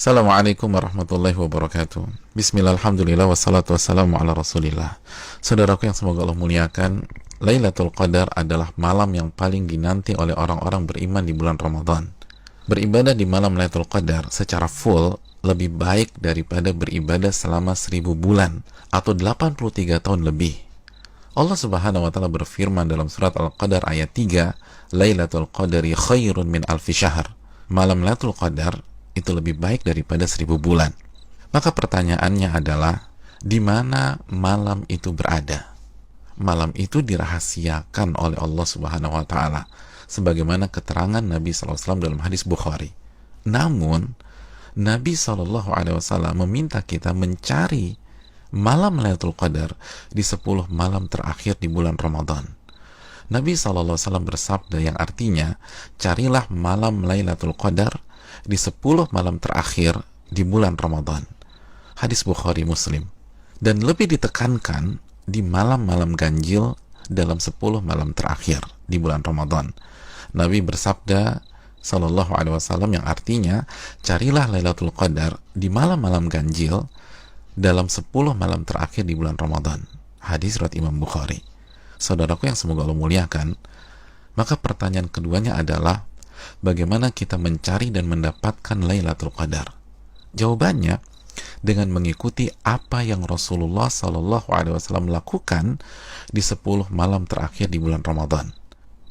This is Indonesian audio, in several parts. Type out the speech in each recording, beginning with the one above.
Assalamualaikum warahmatullahi wabarakatuh. Bismillah, alhamdulillah, wassalatu wassalamu ala rasulillah. Saudaraku yang semoga Allah muliakan, Lailatul Qadar adalah malam yang paling dinanti oleh orang-orang beriman di bulan Ramadan. Beribadah di malam Lailatul Qadar secara full lebih baik daripada beribadah selama 1000 bulan atau 83 tahun lebih. Allah Subhanahu wa taala berfirman dalam surat Al-Qadar ayat 3, Lailatul Qadari khairun min alfi syahr. Malam Lailatul Qadar itu lebih baik daripada 1000 bulan. Maka pertanyaannya adalah, di mana malam itu berada? Malam itu dirahasiakan oleh Allah Subhanahu wa taala sebagaimana keterangan Nabi SAW dalam hadis Bukhari. Namun Nabi SAW meminta kita mencari malam Lailatul Qadar di 10 malam terakhir di bulan Ramadan. Nabi SAW bersabda yang artinya, carilah malam Lailatul Qadar di 10 malam terakhir di bulan Ramadan. Hadis Bukhari Muslim. Dan lebih ditekankan di malam-malam ganjil dalam 10 malam terakhir di bulan Ramadan. Nabi bersabda sallallahu alaihi wasallam yang artinya, carilah Lailatul Qadar di malam-malam ganjil dalam 10 malam terakhir di bulan Ramadan. Hadis riwayat Imam Bukhari. Saudaraku yang semoga Allah muliakan, maka pertanyaan keduanya adalah, bagaimana kita mencari dan mendapatkan Lailatul Qadar? Jawabannya dengan mengikuti apa yang Rasulullah SAW lakukan di 10 malam terakhir di bulan Ramadan.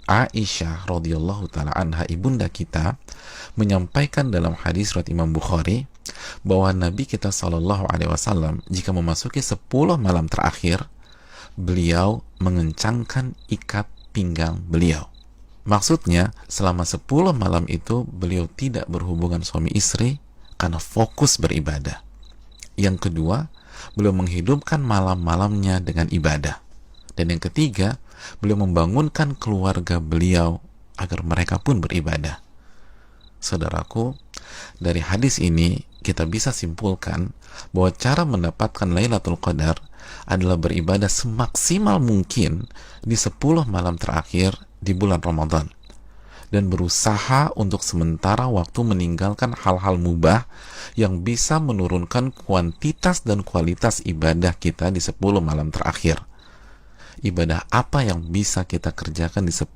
Aisyah radhiyallahu taala anha, ibunda kita, menyampaikan dalam hadis riwayat Imam Bukhari bahwa Nabi kita SAW jika memasuki 10 malam terakhir, beliau mengencangkan ikat pinggang beliau. Maksudnya, selama 10 malam itu beliau tidak berhubungan suami istri karena fokus beribadah. Yang kedua, beliau menghidupkan malam-malamnya dengan ibadah. Dan yang ketiga, beliau membangunkan keluarga beliau agar mereka pun beribadah. Saudaraku, dari hadis ini kita bisa simpulkan bahwa cara mendapatkan Lailatul Qadar adalah beribadah semaksimal mungkin di 10 malam terakhir di bulan Ramadan, dan berusaha untuk sementara waktu meninggalkan hal-hal mubah yang bisa menurunkan kuantitas dan kualitas ibadah kita di 10 malam terakhir. Ibadah apa yang bisa kita kerjakan di 10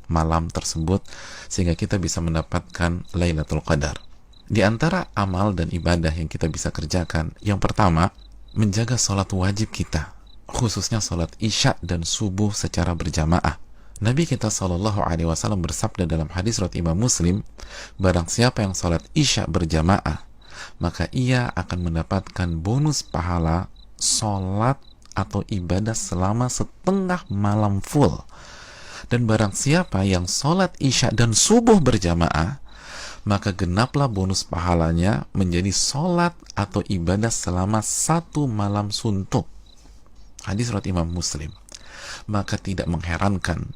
malam tersebut sehingga kita bisa mendapatkan Lailatul Qadar? Di antara amal dan ibadah yang kita bisa kerjakan, yang pertama, menjaga sholat wajib kita, khususnya sholat isya dan subuh secara berjamaah. Nabi kita SAW bersabda dalam hadis riwayat Imam Muslim, barang siapa yang sholat isya berjamaah, maka ia akan mendapatkan bonus pahala sholat atau ibadah selama setengah malam full. Dan barang siapa yang sholat isya dan subuh berjamaah, maka genaplah bonus pahalanya menjadi sholat atau ibadah selama 1 malam suntuk. Hadis riwayat Imam Muslim. Maka tidak mengherankan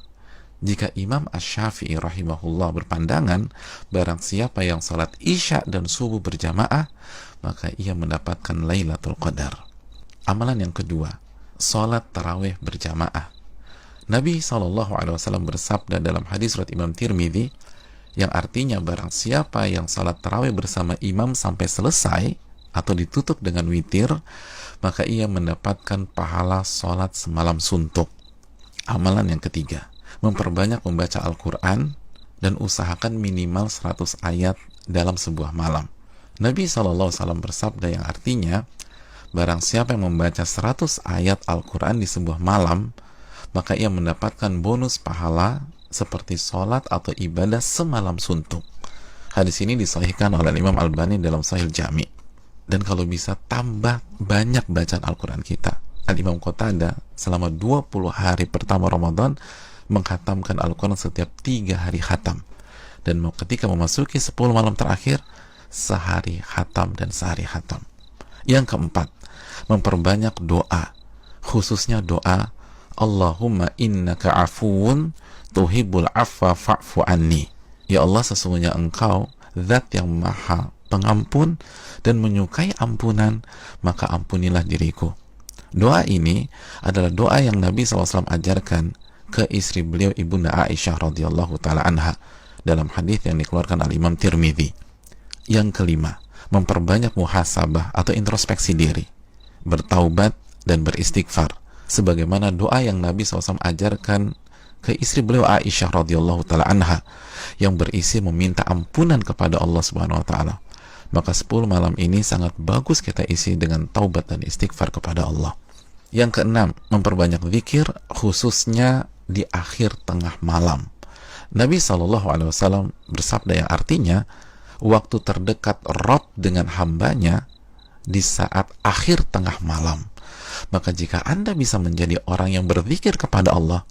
jika Imam Asy-Syafi'i rahimahullah berpandangan, barang siapa yang salat isya dan subuh berjamaah, maka ia mendapatkan Lailatul Qadar. Amalan yang kedua, salat tarawih berjamaah. Nabi SAW bersabda dalam hadis riwayat Imam Tirmidzi, yang artinya barang siapa yang salat tarawih bersama imam sampai selesai atau ditutup dengan witir, maka ia mendapatkan pahala salat semalam suntuk. Amalan yang ketiga, memperbanyak membaca Al-Quran dan usahakan minimal 100 ayat dalam sebuah malam. Nabi SAW bersabda yang artinya, barang siapa yang membaca 100 ayat Al-Quran di sebuah malam, maka ia mendapatkan bonus pahala seperti sholat atau ibadah semalam suntuk. Hadis ini disahihkan oleh Imam Albani dalam Sahih Jami. Dan kalau bisa tambah banyak bacaan Al-Quran kita. Al-Imam Qatadah selama 20 hari pertama Ramadan menghatamkan Al-Quran setiap 3 hari khatam, dan ketika memasuki 10 malam terakhir, sehari khatam dan sehari khatam. Yang keempat, memperbanyak doa, khususnya doa Allahumma innaka afuun tuhibbul afwa fa'fu anni. Ya Allah, sesungguhnya Engkau zat yang maha pengampun dan menyukai ampunan, maka ampunilah diriku. Doa ini adalah doa yang Nabi SAW ajarkan ke istri beliau, ibunda Aisyah radhiyallahu taala anha, dalam hadis yang dikeluarkan oleh Imam Tirmidzi. Yang kelima, memperbanyak muhasabah atau introspeksi diri, bertaubat dan beristighfar, sebagaimana doa yang Nabi SAW ajarkan ke istri beliau Aisyah radhiyallahu taala anha yang berisi meminta ampunan kepada Allah Subhanahu wa taala. Maka 10 malam ini sangat bagus kita isi dengan taubat dan istighfar kepada Allah. Yang keenam, memperbanyak zikir khususnya di akhir tengah malam. Nabi SAW bersabda yang artinya waktu terdekat Rabb dengan hambanya di saat akhir tengah malam. Maka jika Anda bisa menjadi orang yang berzikir kepada Allah,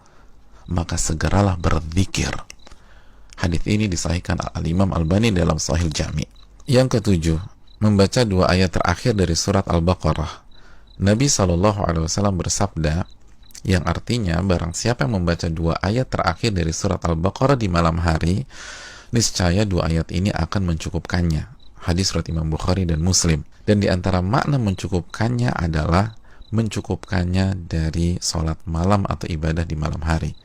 maka segeralah berzikir. Hadis ini disahihkan Al-Imam Albani dalam Sahih Jami. Yang ketujuh, membaca 2 ayat terakhir dari surat Al-Baqarah. Nabi SAW bersabda yang artinya barang siapa yang membaca 2 ayat terakhir dari surat Al-Baqarah di malam hari, niscaya 2 ayat ini akan mencukupkannya. Hadis riwayat Imam Bukhari dan Muslim. Dan di antara makna mencukupkannya adalah mencukupkannya dari sholat malam atau ibadah di malam hari,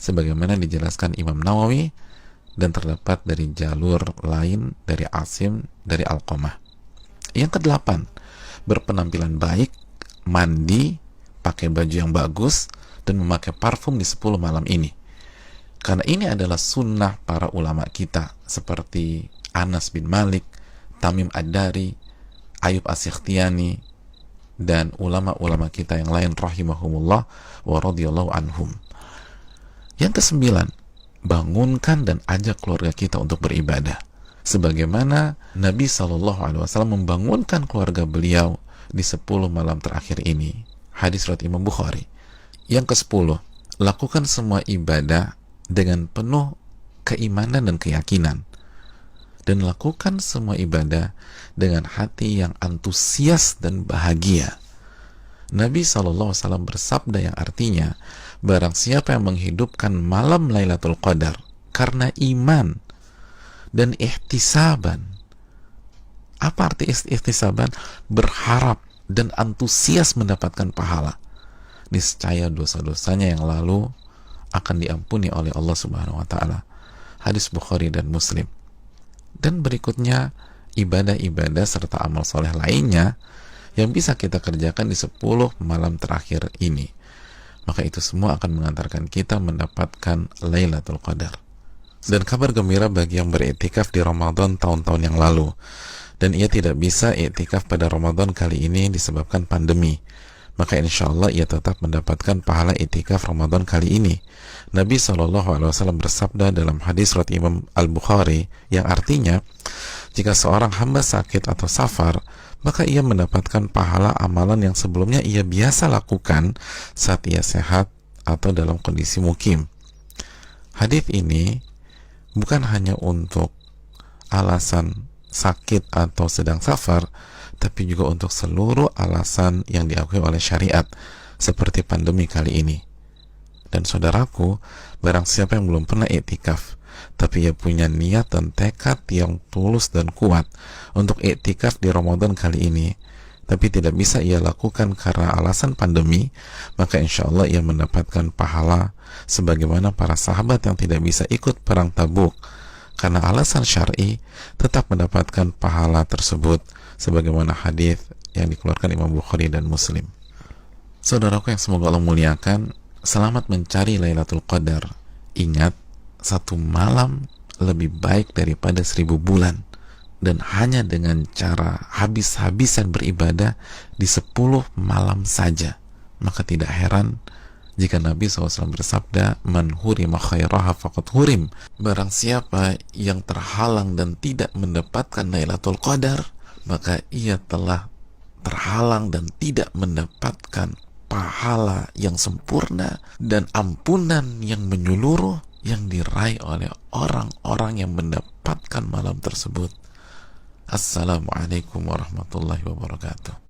sebagaimana dijelaskan Imam Nawawi dan terdapat dari jalur lain dari Asim dari Alqamah. Yang kedelapan, berpenampilan baik, mandi, pakai baju yang bagus, dan memakai parfum di 10 malam ini. Karena ini adalah sunnah para ulama kita seperti Anas bin Malik, Tamim Ad-Dari, Ayub As-Sikhtiyani, dan ulama-ulama kita yang lain rahimahumullah wa radhiyallahu anhum. Yang kesembilan, bangunkan dan ajak keluarga kita untuk beribadah, sebagaimana Nabi SAW membangunkan keluarga beliau di 10 malam terakhir ini. Hadis riwayat Imam Bukhari. Yang ke-10, lakukan semua ibadah dengan penuh keimanan dan keyakinan, dan lakukan semua ibadah dengan hati yang antusias dan bahagia. Nabi SAW bersabda yang artinya, barang siapa yang menghidupkan malam Lailatul Qadar karena iman dan ihtisaban. Apa arti ihtisaban? Berharap dan antusias mendapatkan pahala. Niscaya dosa-dosanya yang lalu akan diampuni oleh Allah Subhanahu wa taala. Hadis Bukhari dan Muslim. Dan berikutnya ibadah-ibadah serta amal soleh lainnya yang bisa kita kerjakan di 10 malam terakhir ini. Maka itu semua akan mengantarkan kita mendapatkan Lailatul Qadar. Dan kabar gembira bagi yang beriktikaf di Ramadan tahun-tahun yang lalu, dan ia tidak bisa iktikaf pada Ramadan kali ini disebabkan pandemi, maka insya Allah ia tetap mendapatkan pahala iktikaf Ramadan kali ini. Nabi SAW bersabda dalam hadis riwayat Imam Al-Bukhari yang artinya, jika seorang hamba sakit atau safar, maka ia mendapatkan pahala amalan yang sebelumnya ia biasa lakukan saat ia sehat atau dalam kondisi mukim. Hadis ini bukan hanya untuk alasan sakit atau sedang safar, tapi juga untuk seluruh alasan yang diakui oleh syariat seperti pandemi kali ini. Dan saudaraku, barang siapa yang belum pernah iktikaf tapi ia punya niat dan tekad yang tulus dan kuat untuk iktikaf di Ramadan kali ini, tapi tidak bisa ia lakukan karena alasan pandemi, maka insya Allah ia mendapatkan pahala sebagaimana para sahabat yang tidak bisa ikut perang Tabuk karena alasan syar'i, tetap mendapatkan pahala tersebut sebagaimana hadis yang dikeluarkan Imam Bukhari dan Muslim. Saudaraku yang semoga Allah muliakan, selamat mencari Lailatul Qadar. Ingat, 1 malam lebih baik daripada 1000 bulan, dan hanya dengan cara habis-habisan beribadah di 10 malam saja. Maka tidak heran jika Nabi SAW bersabda, man hurima khairaha faqad hurim. Barang siapa yang terhalang dan tidak mendapatkan Lailatul Qadar, maka ia telah terhalang dan tidak mendapatkan pahala yang sempurna dan ampunan yang menyeluruh yang diraih oleh orang-orang yang mendapatkan malam tersebut. Assalamualaikum warahmatullahi wabarakatuh.